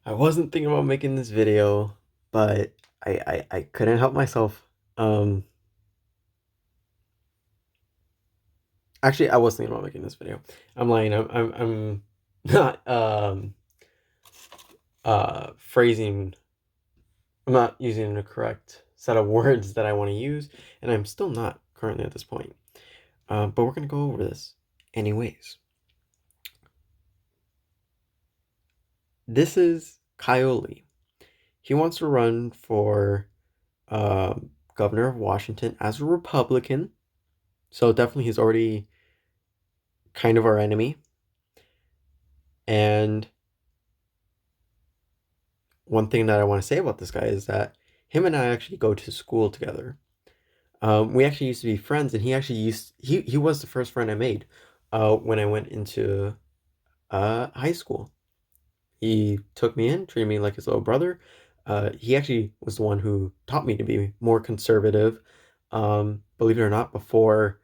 I wasn't thinking about making this video, but I couldn't help myself. Um, Actually, I was thinking about making this video. I'm lying. I'm not phrasing. I'm not using the correct set of words that I want to use, and I'm still not currently at this point. But we're gonna go over this anyways. This is Kyle Lee. He wants to run for governor of Washington as a Republican. So definitely he's already kind of our enemy. And one thing that I want to say about this guy is that him and I actually go to school together. We actually used to be friends, and he was the first friend I made when I went into high school. He took me in, treated me like his little brother. He actually was the one who taught me to be more conservative. Believe it or not, before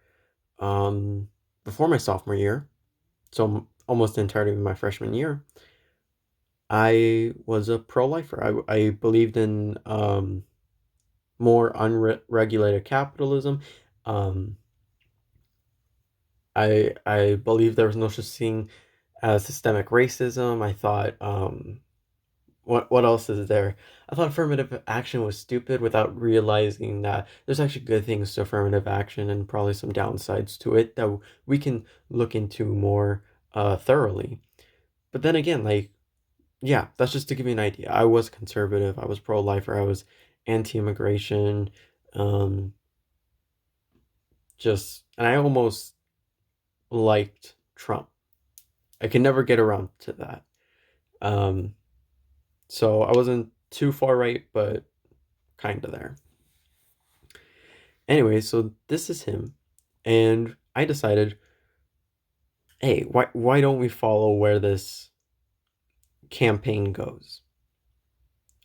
my sophomore year, so almost the entirety of my freshman year, I was a pro-lifer. I believed in more unregulated capitalism. Um, I believed there was no such thing as systemic racism. I thought what else is there? I thought affirmative action was stupid without realizing that there's actually good things to affirmative action and probably some downsides to it that we can look into more thoroughly. But then again, like, yeah, that's just to give you an idea. I was conservative. I was pro-lifer. I was anti-immigration. Um, and I almost liked Trump. I can never get around to that. Um, so I wasn't too far right, but kind of there. Anyway, so this is him, and I decided, hey, why don't we follow where this campaign goes?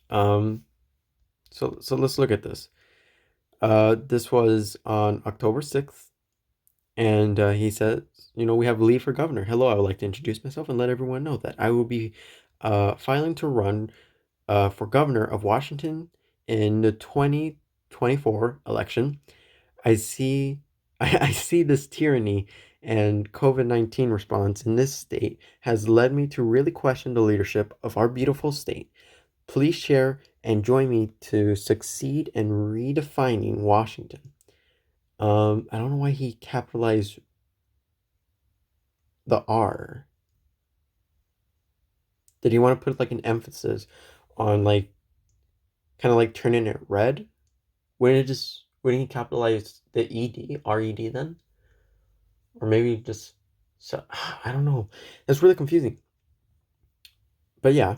Um, so let's look at this. This was on October 6th, and he says, we have Lee for governor. Hello, I would like to introduce myself and let everyone know that I will be filing to run for governor of Washington in the 2024 election. I see I see this tyranny and COVID-19 response in this state has led me to really question the leadership of our beautiful state. Please share and join me to succeed in redefining Washington. I don't know why he capitalized the R. Did he want to put like an emphasis on like kind of like turning it red? Wouldn't he capitalize the RED then? Or maybe just so I don't know. It's really confusing. But yeah.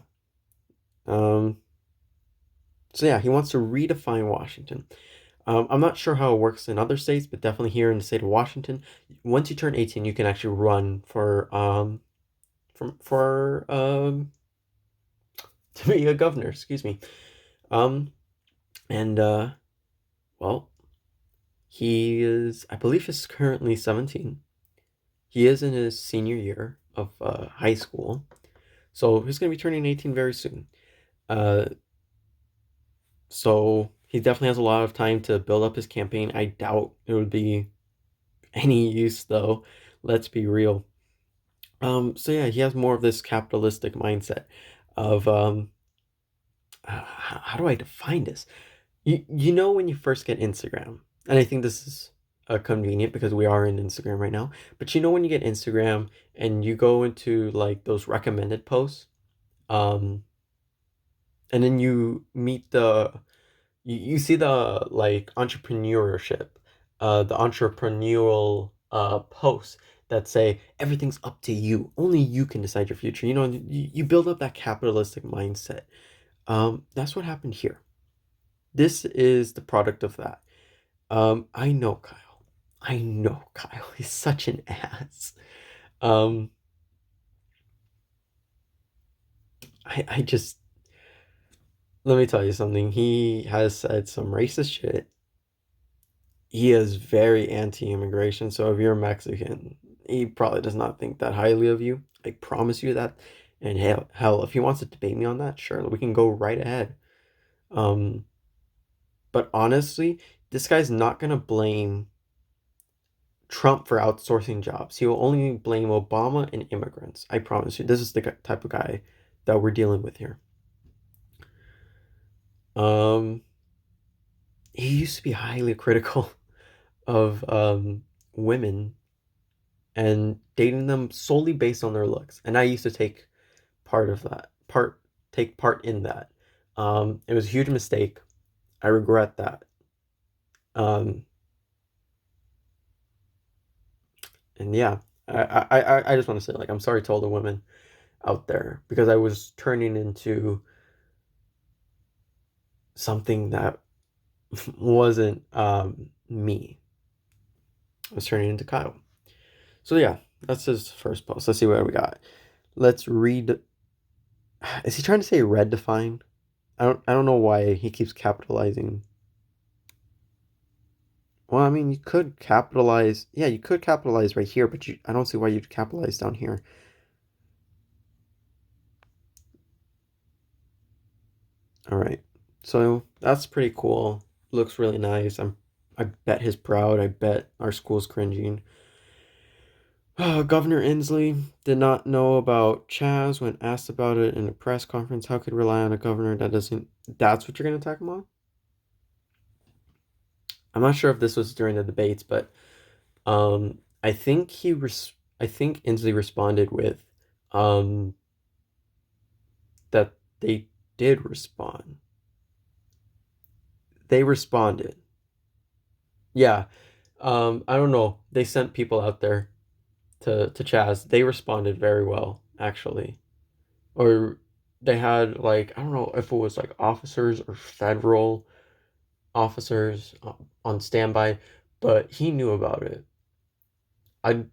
Um so yeah, he wants to redefine Washington. I'm not sure how it works in other states, but definitely here in the state of Washington, once you turn 18, you can actually run for to be a governor, excuse me. Um and well, he is, I believe, is currently 17. He is in his senior year of high school. So he's going to be turning 18 very soon. Uh, so he definitely has a lot of time to build up his campaign. I doubt it would be any use, though. Let's be real. So yeah, he has more of this capitalistic mindset of how do I define this? You know when you first get Instagram, and I think this is convenient because we are in Instagram right now. But you know when you get Instagram and you go into like those recommended posts, um, and then you meet you see the like entrepreneurship, the entrepreneurial posts that say everything's up to you, only you can decide your future. You build up that capitalistic mindset. That's what happened here. This is the product of that. I know Kyle. I know Kyle. He's such an ass. Um, I just let me tell you something. He has said some racist shit. He is very anti-immigration. So if you're Mexican, he probably does not think that highly of you. I promise you that. And hell, if he wants to debate me on that, sure, we can go right ahead. Um, but honestly, this guy's not gonna blame Trump for outsourcing jobs. He will only blame Obama and immigrants. I promise you. This is the type of guy that we're dealing with here. Um, he used to be highly critical of women and dating them solely based on their looks, and I used to take part in that. It was a huge mistake. I regret that. Um, and yeah, I just want to say, like, I'm sorry to all the women out there because I was turning into something that wasn't me. I was turning into Kyle. So yeah, that's his first post. Let's see what we got. Let's read. Is he trying to say red define? I don't know why he keeps capitalizing. Well, I mean, you could capitalize. Yeah, you could capitalize right here, but I don't see why you'd capitalize down here. All right. So that's pretty cool. Looks really nice. I bet he's proud. I bet our school's cringing. Governor Inslee did not know about Chaz when asked about it in a press conference. How could rely on a governor that doesn't? That's what you're gonna attack him on? I'm not sure if this was during the debates, but I think I think Inslee responded with um that they did respond. They responded. Yeah. I don't know. They sent people out there to Chaz. They responded very well, actually. Or they had like, I don't know if it was like officers or federal officers on standby, but he knew about it. I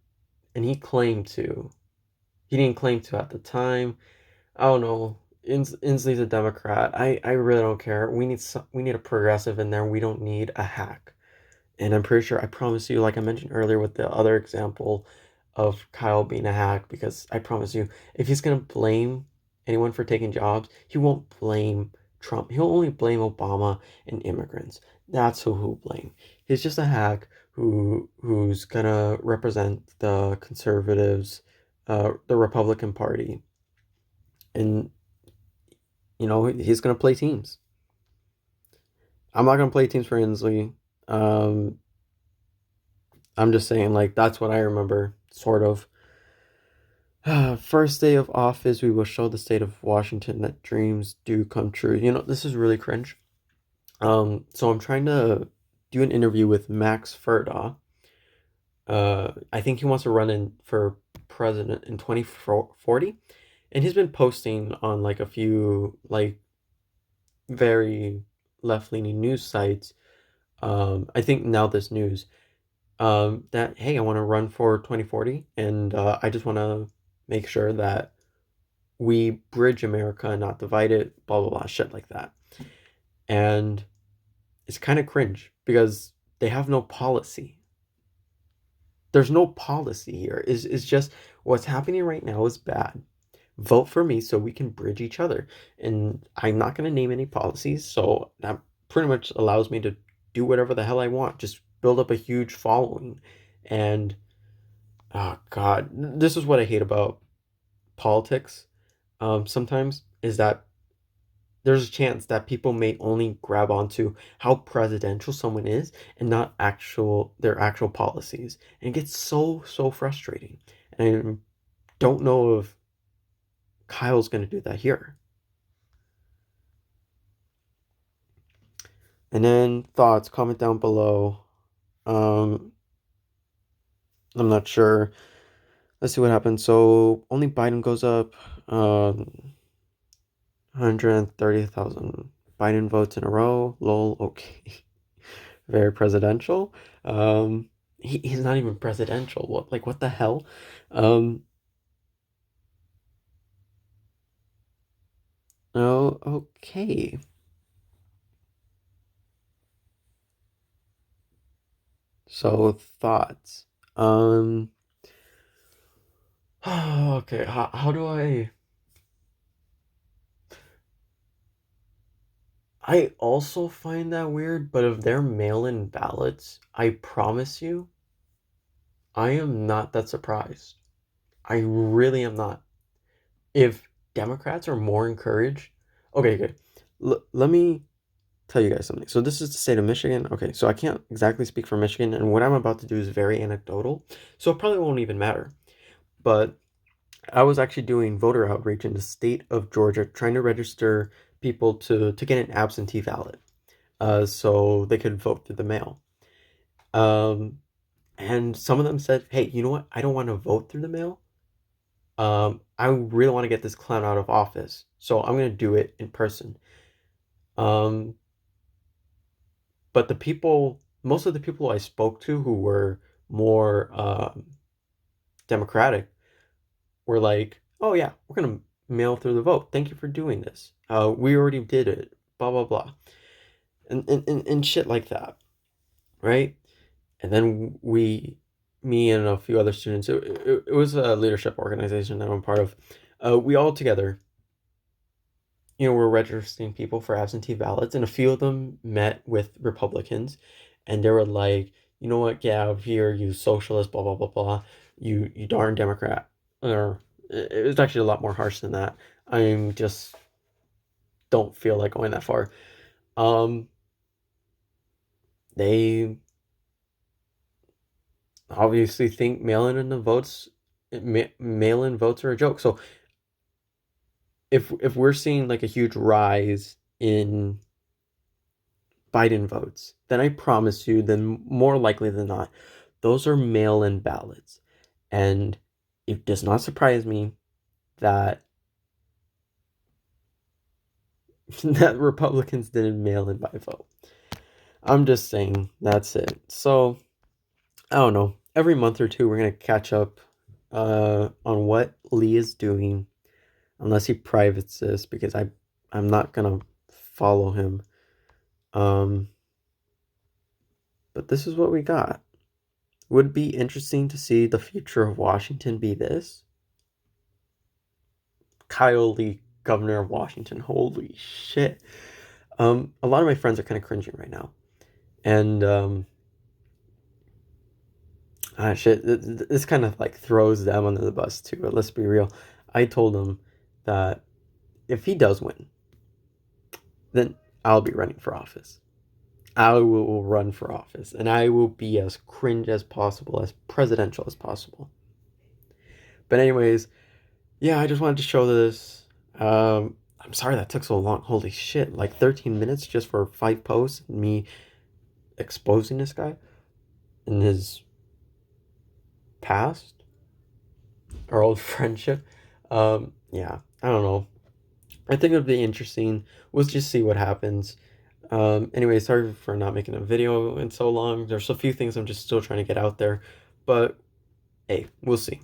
and he claimed to. He didn't claim to at the time. I don't know. Inslee's a Democrat. I really don't care. We need a progressive in there. We don't need a hack. And I'm pretty sure, I promise you, like I mentioned earlier with the other example of Kyle being a hack, because I promise you, if he's gonna blame anyone for taking jobs, he won't blame Trump. He'll only blame Obama and immigrants. That's who he'll blame. He's just a hack who's gonna represent the conservatives, the Republican Party, and he's gonna play teams. I'm not gonna play teams for Inslee. Um, I'm just saying, like, that's what I remember, sort of. First day of office, we will show the state of Washington that dreams do come true. This is really cringe. So I'm trying to do an interview with Max Ferda. I think he wants to run in for president in 2040, and he's been posting on like a few like very left-leaning news sites. I think Now This News. That hey, I want to run for 2040, and I just want to make sure that we bridge America and not divide it, blah blah blah, shit like that. And it's kind of cringe because they have no policy. There's no policy here. Is just what's happening right now is bad. Vote for me so we can bridge each other. And I'm not going to name any policies, so that pretty much allows me to do whatever the hell I want. Just build up a huge following. And oh god, this is what I hate about politics. Sometimes is that there's a chance that people may only grab onto how presidential someone is and not their actual policies, and it gets so frustrating. And I don't know if Kyle's going to do that here. And then thoughts, comment down below. Um, I'm not sure. Let's see what happens. So only Biden goes up. 130,000 Biden votes in a row. Lol. Okay. Very presidential. He's not even presidential. What the hell? Um, oh, okay. So thoughts. Um, okay. How do I? I also find that weird, but if they're mail-in ballots, I promise you, I am not that surprised. I really am not. If Democrats are more encouraged, okay, good. Let me tell you guys something. So this is the state of Michigan. Okay, so I can't exactly speak for Michigan, and what I'm about to do is very anecdotal, so it probably won't even matter. But I was actually doing voter outreach in the state of Georgia, trying to register people to get an absentee ballot, so they could vote through the mail. Um, and some of them said, "Hey, you know what? I don't want to vote through the mail. I really want to get this clown out of office, so I'm gonna do it in person." Um, but most of the people I spoke to who were more democratic were like, "Oh yeah, we're gonna mail through the vote. Thank you for doing this. We already did it. Blah blah blah," and shit like that, right? And then me and a few other students, it was a leadership organization that I'm part of. We all together, were registering people for absentee ballots, and a few of them met with Republicans, and they were like, "You know what, Gav, here, you socialist, blah blah blah blah, you darn Democrat," or it was actually a lot more harsh than that. I'm just don't feel like going that far. Um, they obviously think mail-in votes are a joke. So if we're seeing like a huge rise in Biden votes, then I promise you, then more likely than not, those are mail-in ballots. And it does not surprise me that that Republicans didn't mail in by vote. I'm just saying that's it. So I don't know. Every month or two, we're gonna catch up on what Lee is doing, unless he privates this, because I'm not gonna follow him. Um, but this is what we got. Would it be interesting to see the future of Washington be this? Kyle Lee, governor of Washington. Holy shit. A lot of my friends are kind of cringing right now. And shit, this kind of like throws them under the bus too. But let's be real. I told them that if he does win, then I'll be running for office. I will run for office, and I will be as cringe as possible, as presidential as possible. But anyways, yeah, I just wanted to show this. I'm sorry that took so long. Holy shit, like 13 minutes just for 5 posts, and me exposing this guy in his past, our old friendship. Yeah, I don't know. I think it would be interesting. We'll just see what happens. Anyway, sorry for not making a video in so long. There's a few things I'm just still trying to get out there, but hey, we'll see.